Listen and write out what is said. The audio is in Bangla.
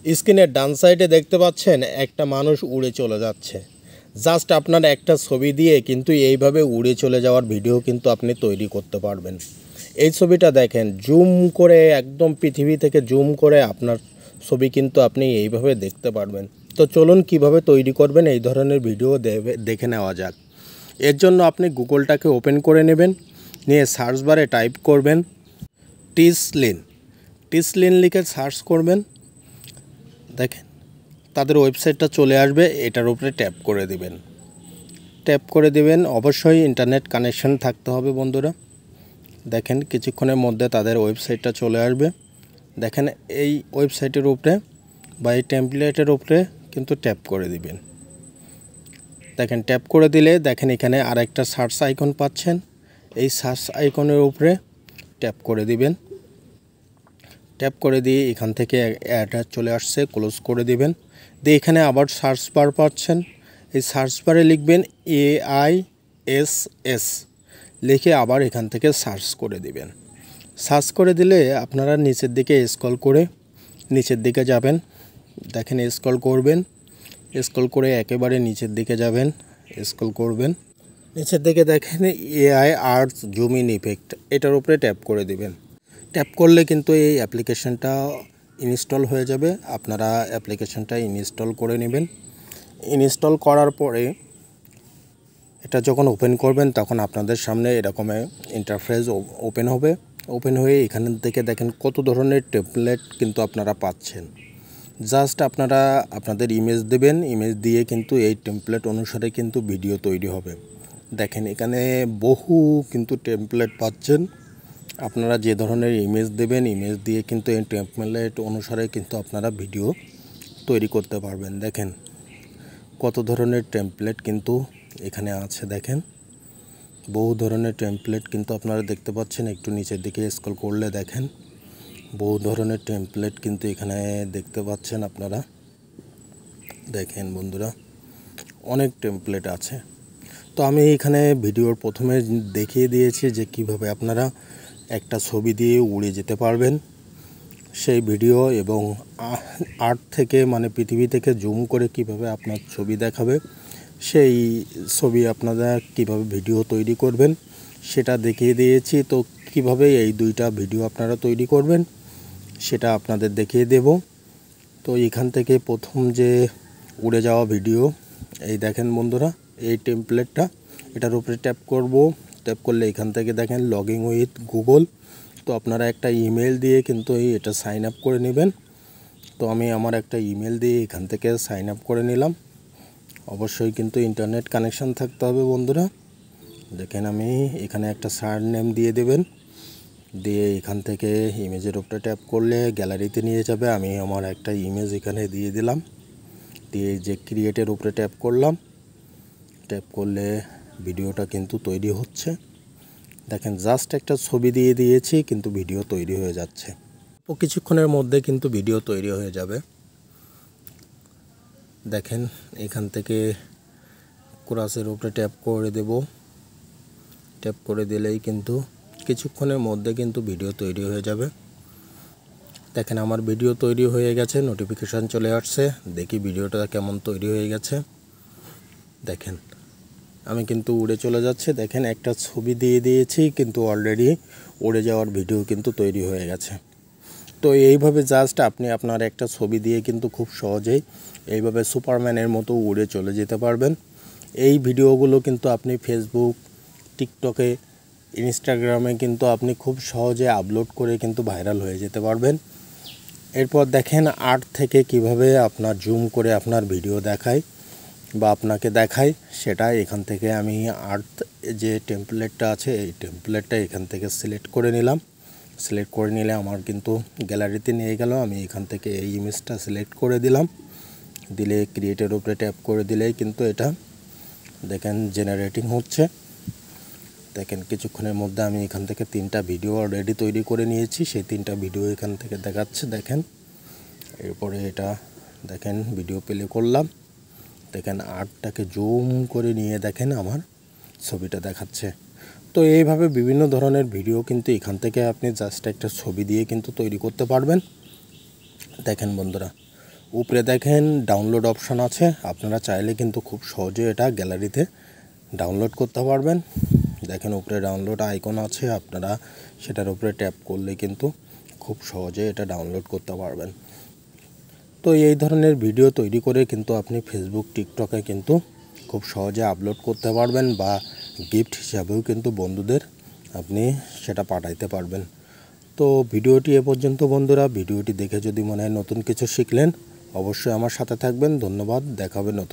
স্ক্রিনের ডান সাইডে দেখতে পাচ্ছেন একটা মানুষ উড়ে চলে যাচ্ছে। জাস্ট আপনার একটা ছবি দিয়ে কিন্তু এইভাবে উড়ে চলে যাওয়ার ভিডিও কিন্তু আপনি তৈরি করতে পারবেন। এই ছবিটা দেখেন, জুম করে একদম পৃথিবী থেকে জুম করে আপনার ছবি কিন্তু আপনি এইভাবে দেখতে পারবেন। তো চলুন কিভাবে তৈরি করবেন এই ধরনের ভিডিও দেখে নেওয়া যাক। এর জন্য আপনি গুগলটাকে ওপেন করে নেবেন, নিয়ে সার্চ বারে টাইপ করবেন টিসলিন লিখে সার্চ করবেন। দেখেন তাদের ওয়েবসাইটটা চলে আসবে, এটার উপরে ট্যাপ করে দিবেন। অবশ্যই ইন্টারনেট কানেকশন থাকতে হবে বন্ধুরা। দেখেন কিছুক্ষণের মধ্যে তাদের ওয়েবসাইটটা চলে আসবে। দেখেন এই ওয়েবসাইটের উপরে বা এই টেমপ্লেটের উপরে কিন্তু ট্যাপ করে দিবেন। দেখেন ট্যাপ করে দিলে দেখেন এখানে আরেকটা সার্চ আইকন পাচ্ছেন। এই সার্চ আইকনের উপরে ট্যাপ করে দিবেন। ট্যাপ করে দিয়ে এখান থেকে অ্যাডটা চলে আসছে, ক্লোজ করে দিবেন। দিয়ে এখানে আবার সার্চ বার পাচ্ছেন। এই সার্চ বারে লিখবেন AISS লিখে আবার এখান থেকে সার্চ করে দিবেন। সার্চ করে দিলে আপনারা নিচের দিকে স্ক্রল করে নিচের দিকে যাবেন। দেখেন স্ক্রল করবেন, স্ক্রল করে একেবারে নিচের দিকে যাবেন, স্ক্রল করবেন। নিচের দিকে দেখেন AI arts zoom in effect, এটার উপরে ট্যাপ করে দিবেন। ট্যাপ করলে কিন্তু এই অ্যাপ্লিকেশনটা ইনস্টল হয়ে যাবে। আপনারা অ্যাপ্লিকেশনটা ইনস্টল করে নেবেন। ইনস্টল করার পরে এটা যখন ওপেন করবেন তখন আপনাদের সামনে এরকম ইন্টারফেস ওপেন হয়ে এখান থেকে দেখেন কত ধরনের টেমপ্লেট কিন্তু আপনারা পাচ্ছেন। জাস্ট আপনারা আপনাদের ইমেজ দেবেন, ইমেজ দিয়ে কিন্তু এই টেমপ্লেট অনুসারে কিন্তু ভিডিও তৈরি হবে। দেখেন এখানে বহু কিন্তু টেমপ্লেট পাচ্ছেন। আপনারা যে ধরনের ইমেজ দেবেন, ইমেজ দিয়ে কিন্তু এই টেমপ্লেট অনুসারে কিন্তু আপনারা ভিডিও তৈরি করতে পারবেন। দেখেন কত ধরনের টেমপ্লেট কিন্তু এখানে আছে। দেখেন বহু ধরনের টেমপ্লেট কিন্তু আপনারা দেখতে পাচ্ছেন। একটু নিচের দিকে স্ক্রল করলে দেখেন বহু ধরনের টেমপ্লেট কিন্তু এখানে দেখতে পাচ্ছেন আপনারা। দেখেন বন্ধুরা অনেক টেমপ্লেট আছে। তো আমি এখানে ভিডিওর প্রথমে দেখিয়ে দিয়েছি যে কিভাবে আপনারা একটা ছবি দিয়ে উড়ে যেতে পারবেন। সেই ভিডিও এবং আর্ট থেকে মানে পৃথিবী থেকে জুম করে কিভাবে আপনার ছবি দেখাবে, সেই ছবি আপনারা কিভাবে ভিডিও তৈরি করবেন সেটা দেখিয়ে দিয়েছি। তো কিভাবে এই দুইটা ভিডিও আপনারা তৈরি করবেন সেটা আপনাদের দেখিয়ে দেব। তো এখান থেকে প্রথম যে উড়ে যাওয়া ভিডিও, এই দেখেন বন্ধুরা এই টেমপ্লেটটা, এটার উপরে ট্যাপ করব। ট্যাপ করলে এখান থেকে দেখেন লগইন উইথ গুগল। তো আপনারা একটা ইমেল দিয়ে কিন্তু এটা সাইন আপ করে নেবেন। তো আমি আমার একটা ইমেল দিয়ে এখান থেকে সাইন আপ করে নিলাম। অবশ্যই কিন্তু ইন্টারনেট কানেকশান থাকতে হবে বন্ধুরা। দেখেন আমি এখানে একটা সার নেম দিয়ে দেবেন, দিয়ে এখান থেকে ইমেজের উপরে ট্যাপ করলে গ্যালারিতে নিয়ে যাবে। আমি আমার একটা ইমেজ এখানে দিয়ে দিলাম, দিয়ে যে ক্রিয়েটের উপরে ট্যাপ করলাম। ট্যাপ করলে ভিডিওটা কিন্তু তৈরি হচ্ছে। দেখেন জাস্ট একটা ছবি দিয়ে দিয়েছি কিন্তু ভিডিও তৈরি হয়ে যাচ্ছে। কিছুক্ষণের মধ্যে কিন্তু ভিডিও তৈরি হয়ে যাবে। দেখেন এখান থেকে ক্রসের উপরে ট্যাপ করে দেব। ট্যাপ করে দিলেই কিন্তু কিছুক্ষণের মধ্যে কিন্তু ভিডিও তৈরি হয়ে যাবে। দেখেন আমার ভিডিও তৈরি হয়ে গেছে, নোটিফিকেশান চলে আসছে। দেখি ভিডিওটা কেমন তৈরি হয়ে গেছে। দেখেন আমি কিন্তু উড়ে চলে যাচ্ছে। দেখেন একটা ছবি দিয়ে দিয়েছি কিন্তু অলরেডি উড়ে যাওয়ার ভিডিও কিন্তু তৈরি হয়ে গেছে। তো এইভাবে জাস্ট আপনি আপনার একটা ছবি দিয়ে কিন্তু খুব সহজেই এইভাবে সুপারম্যানের মতো উড়ে চলে যেতে পারবেন। এই ভিডিওগুলো কিন্তু আপনি ফেসবুক, টিকটকে, ইনস্টাগ্রামে কিন্তু আপনি খুব সহজে আপলোড করে কিন্তু ভাইরাল হয়ে যেতে পারবেন। এরপর দেখেন আর্ট থেকে কিভাবে আপনার জুম করে আপনার ভিডিও দেখায় বা আপনাকে দেখায়, সেটা এখান থেকে আমি আর্ট যে টেমপ্লেটটা আছে এই টেমপ্লেটটা এখান থেকে সিলেক্ট করে নিলাম। সিলেক্ট করে নিলে আমার কিন্তু গ্যালারিতে নিয়ে গেল। আমি এখান থেকে এই ইমেজটা সিলেক্ট করে দিলাম, দিলে ক্রিয়েটের উপরে ট্যাপ করে দিলেই কিন্তু এটা দেখেন জেনারেটিং হচ্ছে। দেখেন কিছুক্ষণের মধ্যে আমি এখান থেকে 3টা ভিডিও অলরেডি তৈরি করে নিয়েছি। সেই 3টা ভিডিও এখান থেকে দেখাচ্ছে। দেখেন এরপরে এটা দেখেন ভিডিও প্লে করলাম। দেখেন আর্টটাকে জুম করে নিয়ে দেখেন আমার ছবিটা দেখাচ্ছে। তো এইভাবে বিভিন্ন ধরনের ভিডিও কিন্তু এখান থেকে আপনি জাস্ট একটা ছবি দিয়ে কিন্তু তৈরি করতে পারবেন। দেখেন বন্ধুরা উপরে দেখেন ডাউনলোড অপশান আছে, আপনারা চাইলে কিন্তু খুব সহজে এটা গ্যালারিতে ডাউনলোড করতে পারবেন। দেখেন উপরে ডাউনলোড আইকন আছে, আপনারা সেটার উপরে ট্যাপ করলে কিন্তু খুব সহজে এটা ডাউনলোড করতে পারবেন। তো এই ধরনের ভিডিও তৈরি করে কিন্তু আপনি ফেসবুক, টিকটকে কিন্তু খুব সহজে আপলোড করতে পারবেন, বা গিফট হিসাবেও কিন্তু বন্ধুদের আপনি সেটা পাঠাইতে পারবেন। তো ভিডিওটি এ পর্যন্ত বন্ধুরা। ভিডিওটি দেখে যদি মনে হয় নতুন কিছু শিখলেন, অবশ্যই আমার সাথে থাকবেন। ধন্যবাদ, দেখা হবে নতুন